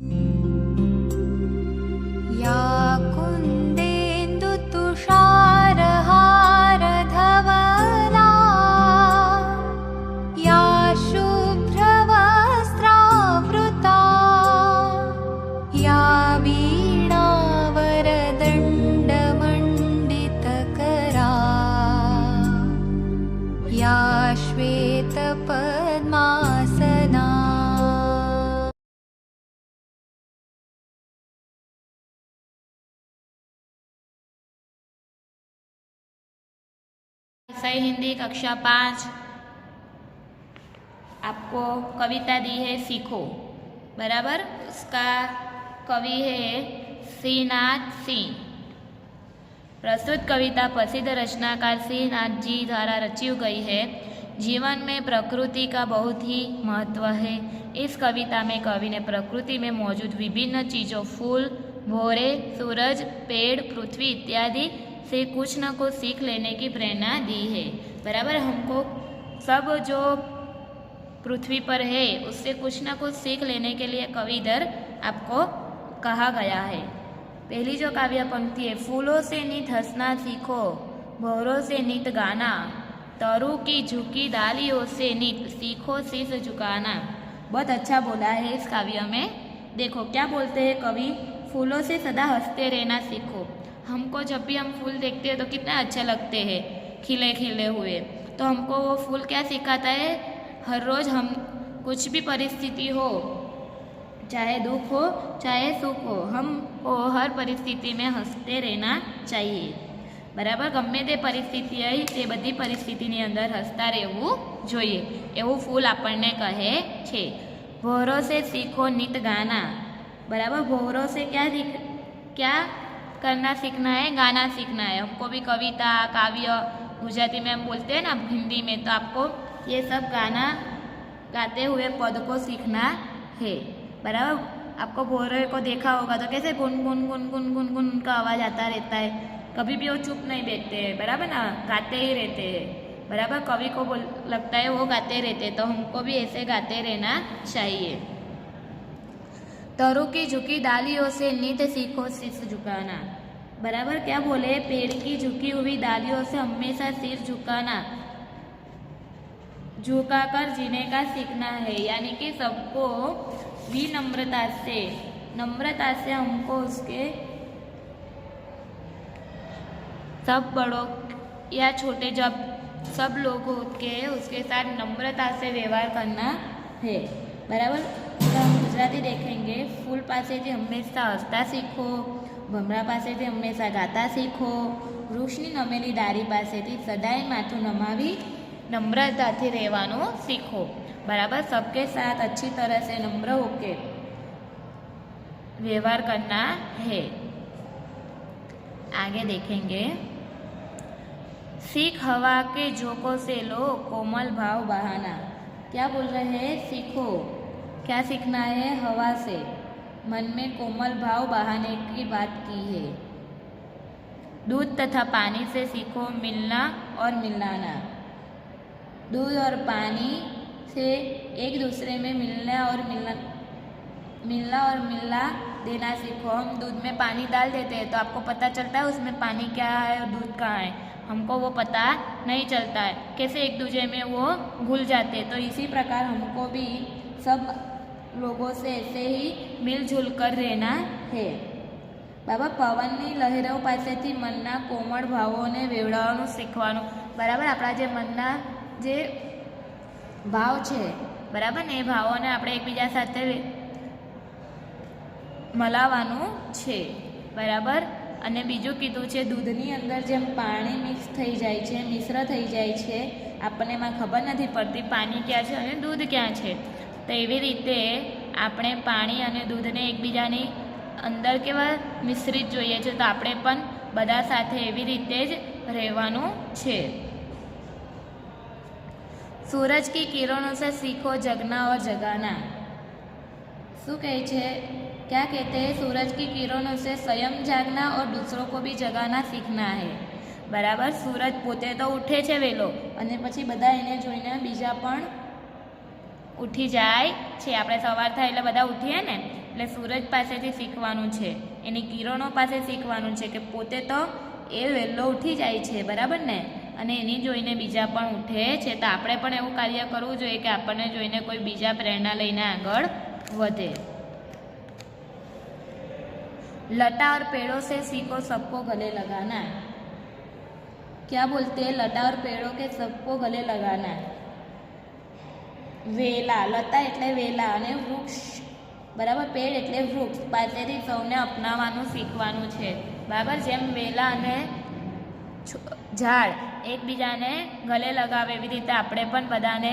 या कुन्देन्दुतुषारहारधवला या शुभ्रवस्त्रावृता या वीणावरदण्डमण्डितकरा या श्वेतपद्मासना। विषय हिंदी कक्षा 5। आपको कविता दी है सीखो, बराबर। उसका कवि है श्रीनाथ सिंह। प्रस्तुत कविता प्रसिद्ध रचनाकार श्रीनाथ जी द्वारा रची गई है। जीवन में प्रकृति का बहुत ही महत्व है। इस कविता में कवि ने प्रकृति में मौजूद विभिन्न चीज़ों, फूल, भौरे, सूरज, पेड़, पृथ्वी इत्यादि से कुछ न कुछ सीख लेने की प्रेरणा दी है, बराबर। हमको सब जो पृथ्वी पर है उससे कुछ न कुछ सीख लेने के लिए कवि इधर आपको कहा गया है। पहली जो काव्य पंक्ति है, फूलों से नित हंसना सीखो, भौरों से नित गाना, तरु की झुकी डालियों से नित सीखो शीश झुकाना। बहुत अच्छा बोला है इस काव्य में। देखो क्या बोलते हैं कवि, फूलों से सदा हंसते रहना सीखो। हमको जब भी हम फूल देखते हैं तो कितने अच्छे लगते हैं, खिले खिले हुए। तो हमको वो फूल क्या सिखाता है, हर रोज़ हम कुछ भी परिस्थिति हो, चाहे दुख हो चाहे सुख हो, हमको हर परिस्थिति में हंसते रहना चाहिए, बराबर। गમે તે પરિસ્થિતિ હોય તે બધી પરિસ્થિતિની અંદર હસતા રહેવું જોઈએ, એવું ફૂલ આપણને કહે છે। ભોરો से सीखो नित गाना, बराबर। भोरों से क्या करना सीखना है, गाना सीखना है। हमको भी कविता, काव्य गुजराती में हम बोलते हैं ना, हिंदी में, तो आपको ये सब गाना गाते हुए पद को सीखना है, बराबर। आपको भोरे को देखा होगा तो कैसे गुन गुन गुन गुन गुन गुन उनका आवाज़ आता रहता है, कभी भी वो चुप नहीं बैठते हैं, बराबर ना, गाते ही रहते हैं, बराबर। कवि को लगता है वो गाते रहते, तो हमको भी ऐसे गाते रहना चाहिए। तरु की झुकी डालियों से नित सीखो शीश झुकाना, बराबर। क्या बोले, पेड़ की झुकी हुई डालियों से हमेशा सिर झुकाना, झुकाकर जीने का सीखना है। यानी कि सबको विनम्रता से हमको उसके सब बड़ों या छोटे जब सब लोग के उसके साथ नम्रता से व्यवहार करना है, बराबर। तो हम गुजराती देखेंगे, फूल पासेથી हमेशा हंसता सीखो, ભમરા પાસેથી હંમેશા ગાતા શીખો, વૃક્ષની નમેલી ડાળી પાસેથી સદાય માથું નમાવી नम्रताથી રહેવાનું सीखो, बराबर। सबके साथ अच्छी तरह से नम्र होकर व्यवहार करना है। आगे देखेंगे, सीख हवा के झोंकों से लो कोमल भाव बहाना। क्या बोल रहे हैं, सीखो, क्या सीखना है, हवा से मन में कोमल भाव बहाने की बात की है। दूध तथा पानी से सीखो मिलना और मिलाना। दूध और पानी से एक दूसरे में मिलना और मिलना देना सीखो। हम दूध में पानी डाल देते हैं तो आपको पता चलता है उसमें पानी क्या है और दूध कहाँ है, हमको वो पता नहीं चलता है, कैसे एक दूसरे में वो घुल जाते। तो इसी प्रकार हमको भी सब लोगों से ऐसे ही मिलजुल कर रहना है, बाबा। પવનની લહેરો પાસેથી મનના કોમળ ભાવોને વેવડાવવાનું શીખવાનું, બરાબર। આપણા જે મનના જે ભાવ છે, બરાબર ને, એ ભાવોને આપણે એકબીજા સાથે મલાવવાનું છે, બરાબર। અને બીજું કીધું છે, દૂધની અંદર જેમ પાણી મિક્સ થઈ જાય છે, મિશ્ર થઈ જાય છે, આપણને એમાં ખબર નથી પડતી પાણી ક્યાં છે અને દૂધ ક્યાં છે, તો એવી રીતે આપણે પાણી અને દૂધને એકબીજાની અંદર કેવા મિશ્રિત જોઈએ છે, તો આપણે પણ બધા સાથે એવી રીતે જ રહેવાનું છે। सूरज की किरणों से सीखो जगना और जगाना। શું કહે છે, क्या कहते हैं, सूरज की किरणों से स्वयं जागना और दूसरों को भी जगाना सीखना है, बराबर। सूरज પોતે તો ઉઠે છે વહેલો અને પછી બધા એને જોઈને બીજા પણ ઉઠી જાય છે। આપણે સવાર થાય એટલે બધા ઉઠીએ ને, એટલે સૂરજ પાસેથી શીખવાનું છે, એની કિરણો પાસે શીખવાનું છે કે પોતે તો એ વહેલો ઉઠી જાય છે, બરાબર ને, અને એની જોઈને બીજા પણ ઉઠે છે. તો આપણે પણ એવું કાર્ય કરવું જોઈએ કે આપણને જોઈને કોઈ બીજા પ્રેરણા લઈને આગળ વધે. लता और पेड़ों से सीखो सबको गले लगाना. क्या बोलते हैं? लता और पेड़ों के सबको गले लगाना. વેલા, લતા એટલે વેલા અને વૃક્ષ, બરાબર, પેડ એટલે વૃક્ષ પાસેથી સૌને અપનાવવાનું શીખવાનું છે, બરાબર. જેમ વેલા અને ઝાડ એકબીજાને ગલે લગાવે એવી રીતે આપણે પણ બધાને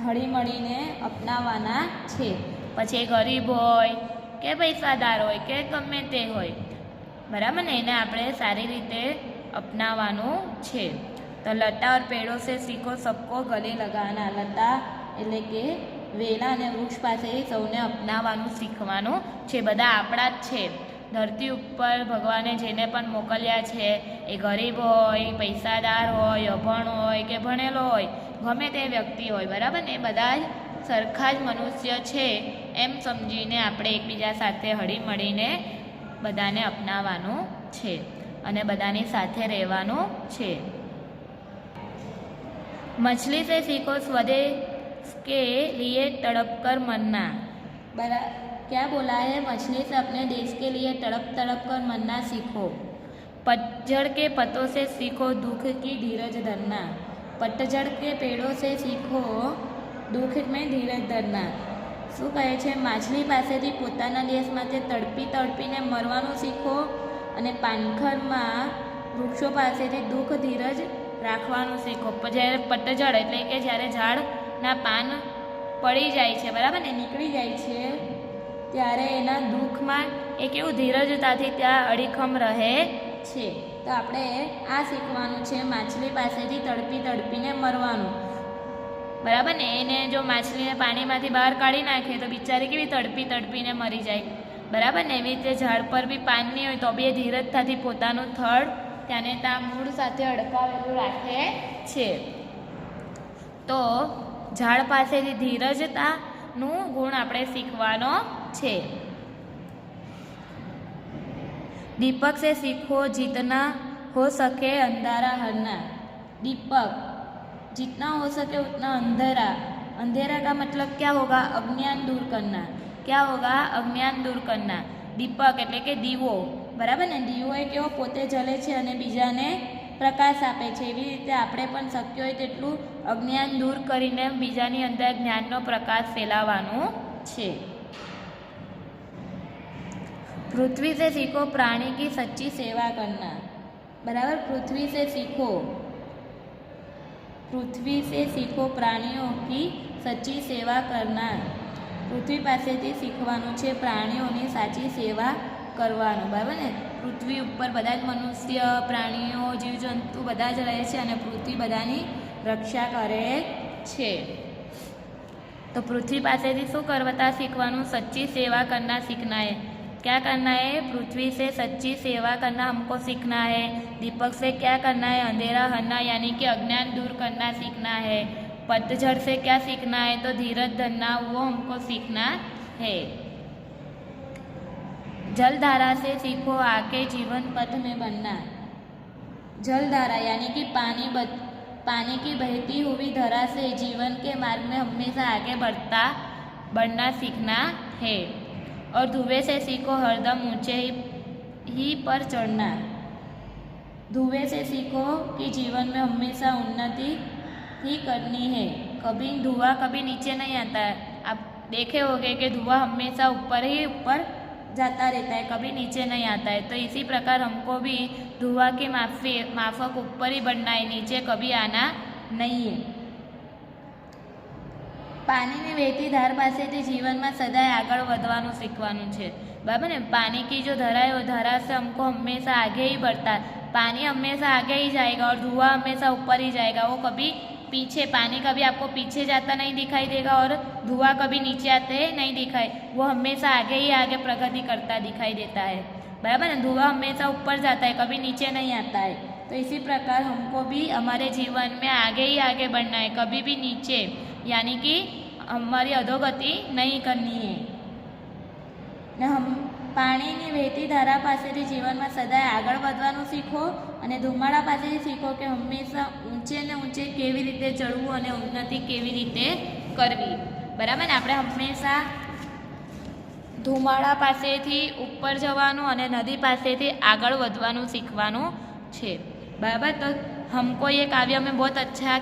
હળીમળીને અપનાવવાના છે. પછી ગરીબ હોય કે પૈસાદાર હોય કે ગમે તે હોય, બરાબર ને, એને આપણે સારી રીતે અપનાવવાનું છે. તો લતા ઓર પેડો સે સીખો સબકો ગલે લગાના. લતા એટલે કે વેલા અને વૃક્ષ પાસેથી સૌને અપનાવવાનું શીખવાનું છે. બધા આપણા જ છે. ધરતી ઉપર ભગવાને જેને પણ મોકલ્યા છે એ ગરીબ હોય, પૈસાદાર હોય, અભણ હોય કે ભણેલો હોય, ગમે તે વ્યક્તિ હોય, બરાબર ને, એ બધા જ સરખા જ મનુષ્ય છે એમ સમજીને આપણે એકબીજા સાથે હળીમળીને બધાને અપનાવવાનું છે અને બધાની સાથે રહેવાનું છે. મછલી સે સીખો સ્વદેશ के लिए तड़प कर मरना. क्या बोला है? मछली से अपने देश के लिए तड़प तड़प कर मरना सीखो. पतझड़ के पत्तों से सीखो दुख की धीरज धरना. पतझड़ के पेड़ों से सीखो दुख में ધીરજ ધરના. શું કહે છે? માછલી પાસેથી પોતાના દેશ માટે તડપી તડપીને મરવાનું શીખો અને પાનખરમાં વૃક્ષો પાસેથી દુઃખ ધીરજ રાખવાનું શીખો. જ્યારે પતઝડ એટલે કે જ્યારે ઝાડના પાન પડી જાય છે, બરાબર ને, નીકળી જાય છે, ત્યારે એના દુઃખમાં એ કેવું ધીરજતાથી ત્યાં અડીખમ રહે છે. તો આપણે આ શીખવાનું છે, માછલી પાસેથી તડપી તડપીને મરવાનું, બરાબર ને. એને જો માછલીને પાણીમાંથી બહાર કાઢી નાખે તો બિચારી કેવી તડપી તડપીને મરી જાય, બરાબર ને. એવી રીતે ઝાડ પર બી પાન નહીં હોય તો બી ધીરજતાથી પોતાનું થડ ત્યાંને ત્યાં મૂળ સાથે અડકાવેલું રાખે છે. તો ઝાડ પાસેથી ધીરજતાનું ગુણ આપણે શીખવાનો છે. दीपक से सीखो जितना हो सके अंधारा हरना. दीपक, जितना हो सके उतना अंधेरा. अंधेरा का मतलब क्या होगा? अज्ञान दूर करना. क्या होगा? अज्ञान दूर करना. દીપક એટલે કે દીવો, બરાબર ને. દીવો એ કેવો પોતે જલે છે અને બીજાને પ્રકાશ આપે છે. એવી રીતે આપણે પણ શક્ય હોય તેટલું અજ્ઞાન દૂર કરીને બીજાની અંદર જ્ઞાનનો પ્રકાશ ફેલાવવાનું છે. पृथ्वी से सीखो प्राणी की सच्ची सेवा करना. बराबर, पृथ्वी से सीखो, पृथ्वी से सीखो प्राणियों की सच्ची सेवा करना. પૃથ્વી પાસેથી શીખવાનું છે પ્રાણીઓની સાચી સેવા કરવાનું, બરાબર ને. પૃથ્વી ઉપર બધા જ મનુષ્ય, પ્રાણીઓ, જીવજંતુ બધા જ રહે છે અને પૃથ્વી બધાની રક્ષા કરે છે. તો પૃથ્વી પાસેથી શું કરતા શીખવાનું? સચ્ચી સેવા કરના सीखना है. क्या करना है? पृथ्वी से सच्ची सेवा करना हमको सीखना है. दीपक से क्या करना है? अंधेरा हरना यानी कि अज्ञान दूर करना सीखना है. पतझड़ से क्या सीखना है? तो धीरज धरना, वो हमको सीखना है. जलधारा से सीखो आके जीवन पथ में बनना. जलधारा यानी कि पानी की बहती हुई धारा से जीवन के मार्ग में हमेशा आगे बढ़ना सीखना है. और धुएं से सीखो हरदम ऊंचे ही पर चढ़ना. धुएं से सीखो कि जीवन में हमेशा उन्नति ही करनी है. कभी धुआं कभी नीचे नहीं आता है. आप देखे होंगे कि धुआं हमेशा ऊपर ही ऊपर जाता रहता है, कभी नीचे नहीं आता है. तो इसी प्रकार हमको भी धुआं की माफक ऊपर ही बढ़ना है, नीचे कभी आना नहीं है. પાણીની વહેતી ધાર પાસેથી જીવનમાં સદાય આગળ વધવાનું શીખવાનું છે, બરાબર ને. पानी की जो धारा है वो धारा से हमको हमेशा आगे ही बढ़ता है. पानी हमेशा आगे ही जाएगा और धुआं हमेशा ऊपर ही जाएगा. वो कभी पीछे, पानी कभी आपको पीछे जाता नहीं दिखाई देगा और धुआं कभी नीचे आते नहीं दिखाई. वो हमेशा आगे ही आगे प्रगति करता दिखाई देता है, बराबर ना. धुआं हमेशा ऊपर जाता है, कभी नीचे नहीं आता है. तो इसी प्रकार हमको भी हमारे जीवन में आगे ही आगे बढ़ना है, कभी भी नीचे यानी कि हमारी अधोगति नहीं करनी है. ને પાણીની વહેતી ધારા પાસેથી જીવનમાં સદાય આગળ વધવાનું શીખો અને ધુમાડા પાસેથી શીખો કે હંમેશા ઊંચે ને ઊંચે કેવી રીતે ચડવું અને ઉન્નતિ કેવી રીતે કરવી. બરાબર ને? આપણે હંમેશા ધુમાડા પાસેથી ઉપર જવાનું અને નદી પાસેથી આગળ વધવાનું શીખવાનું છે. बराबर. तो हमको ये काव्य में बहुत अच्छा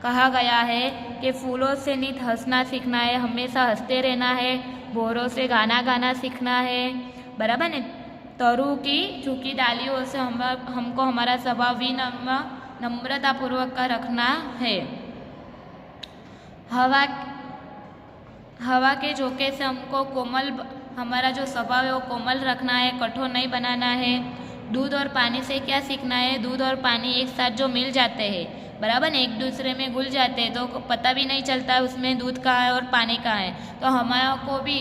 कहा गया है कि फूलों से नित हंसना सीखना है, हमेशा हंसते रहना है, भौरों से गाना गाना सीखना है. बराबर ने? तरु की झुकी डालियों से हमको हमारा स्वभाव विनम्र नम्रतापूर्वक का रखना है. हवा के झोंके से हमको कोमल, हमारा जो स्वभाव है वो कोमल रखना है, कठोर नहीं बनाना है. दूध और पानी से क्या सीखना है? दूध और पानी एक साथ जो मिल जाते हैं, बराबर ना, एक दूसरे में घुल जाते हैं तो पता भी नहीं चलता उसमें दूध कहाँ है और पानी कहाँ है. तो हमारा को भी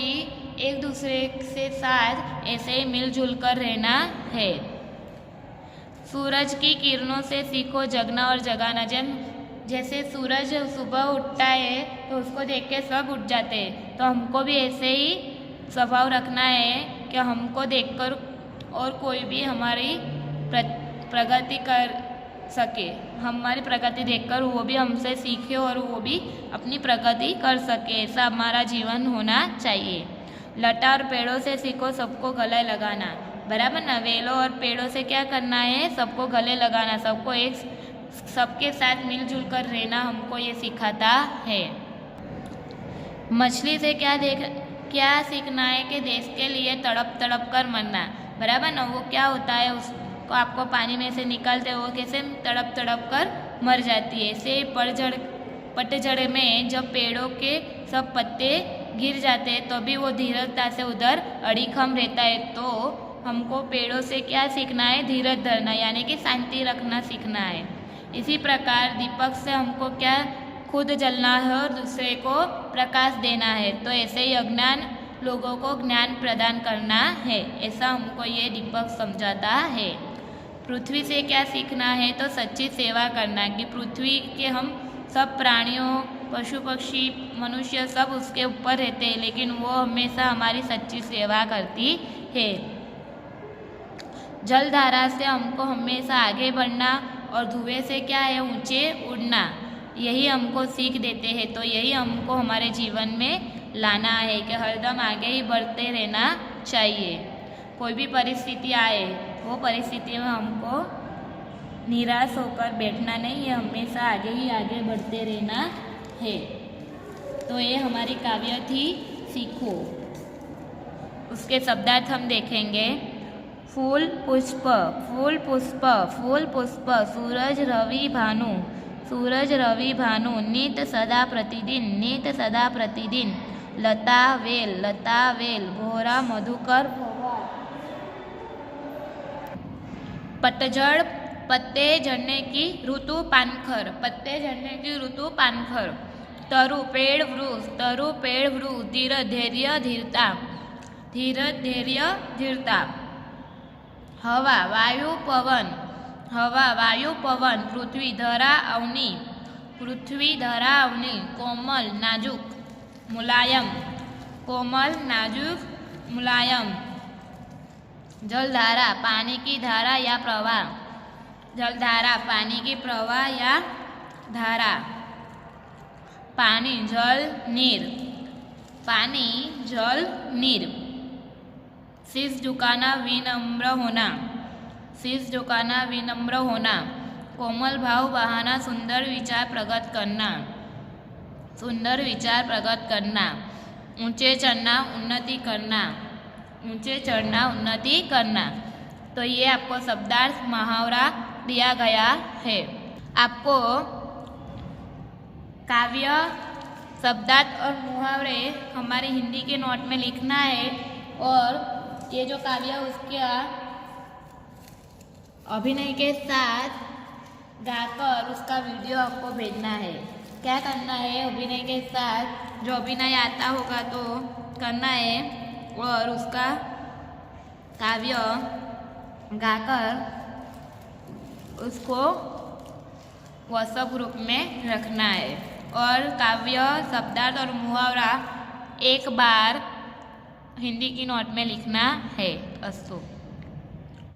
एक दूसरे से साथ ऐसे ही मिलजुल कर रहना है. सूरज की किरणों से सीखो जगना और जगाना. जैसे सूरज सुबह उठता है तो उसको देख के सब उठ जाते हैं, तो हमको भी ऐसे ही स्वभाव रखना है कि हमको देखकर और कोई भी हमारी प्रगति कर सके, हमारी प्रगति देखकर वो भी हमसे सीखे और वो भी अपनी प्रगति कर सके. ऐसा हमारा जीवन होना चाहिए. लता और पेड़ों से सीखो सबको गले लगाना. बराबर ना? वेलों और पेड़ों से क्या करना है? सबको गले लगाना, सबको एक सबके साथ मिलजुल कर रहना हमको ये सिखाता है. मछली से क्या सीखना है? कि देश के लिए तड़प तड़प कर मरना. बराबर ना? वो क्या होता है, उसको आपको पानी में से निकालते वो कैसे तड़प तड़प कर मर जाती है. ऐसे पतझड़ में जब पेड़ों के सब पत्ते गिर जाते हैं तो भी वो धीरजता से उधर अड़ीखम रहता है. तो हमको पेड़ों से क्या सीखना है? धीरज धरना, यानी कि शांति रखना सीखना है. इसी प्रकार दीपक से हमको क्या? खुद जलना है और दूसरे को प्रकाश देना है. तो ऐसे ही अज्ञान लोगों को ज्ञान प्रदान करना है. ऐसा हमको ये दीपक समझाता है. पृथ्वी से क्या सीखना है? तो सच्ची सेवा करना, कि पृथ्वी के हम सब प्राणियों, पशु पक्षी, मनुष्य सब उसके ऊपर रहते हैं, लेकिन वो हमेशा हमारी सच्ची सेवा करती है. जलधारा से हमको हमेशा आगे बढ़ना और धुएं से क्या है? ऊंचे उड़ना. यही हमको सीख देते हैं. तो यही हमको हमारे जीवन में लाना है कि हरदम आगे ही बढ़ते रहना चाहिए. कोई भी परिस्थिति आए वो परिस्थिति में हमको निराश होकर बैठना नहीं है, हमेशा आगे ही आगे बढ़ते रहना है. तो ये हमारी काव्य थी सीखो. उसके शब्दार्थ हम देखेंगे. फूल पुष्प, फूल पुष्प, फूल पुष्प, सूरज रवि भानु, सूरज रवि भानु, नित सदा प्रतिदिन, नित सदा प्रतिदिन, लता वेल, भोरा मधुकर, पतझड़, पत्ते झड़ने की ऋतु पानखर, पत्ते झड़ने की ऋतु पानखर. तरु पेड़ वृक्ष, तरु पेड़ वृक्ष, धीरज धैर्य धीरता, धीरज धैर्य धीरता. हवा वायु पवन, हवा वायु पवन, पृथ्वी धरा अवनी, पृथ्वी धरा अवनी, कोमल नाजुक मुलायम, कोमल नाजुक मुलायम. जलधारा पानी की धारा या प्रवाह, जलधारा पानी की प्रवाह या धारा. पानी जल नीर, पानी जल नीर. शीश झुकाना विनम्र होना, शीश झुकाना विनम्र होना. कोमल भाव बहाना, सुंदर विचार प्रकट करना, सुंदर विचार प्रकट करना. ऊंचे चढ़ना उन्नति करना, ऊंचे चढ़ना उन्नति करना. तो ये आपको शब्दार्थ मुहावरा दिया गया है. आपको काव्य शब्दार्थ और मुहावरे हमारे हिंदी के नोट में लिखना है और ये जो काव्य उसका अभिनय के साथ गाकर उसका वीडियो आपको भेजना है. क्या करना है? अभिनय के साथ जो अभिनय आता होगा तो करना है और उसका काव्य गाकर उसको व्हाट्सएप ग्रुप में रखना है. और काव्य शब्दार्थ और मुहावरा एक बार हिंदी की नोट में लिखना है। अस्तु।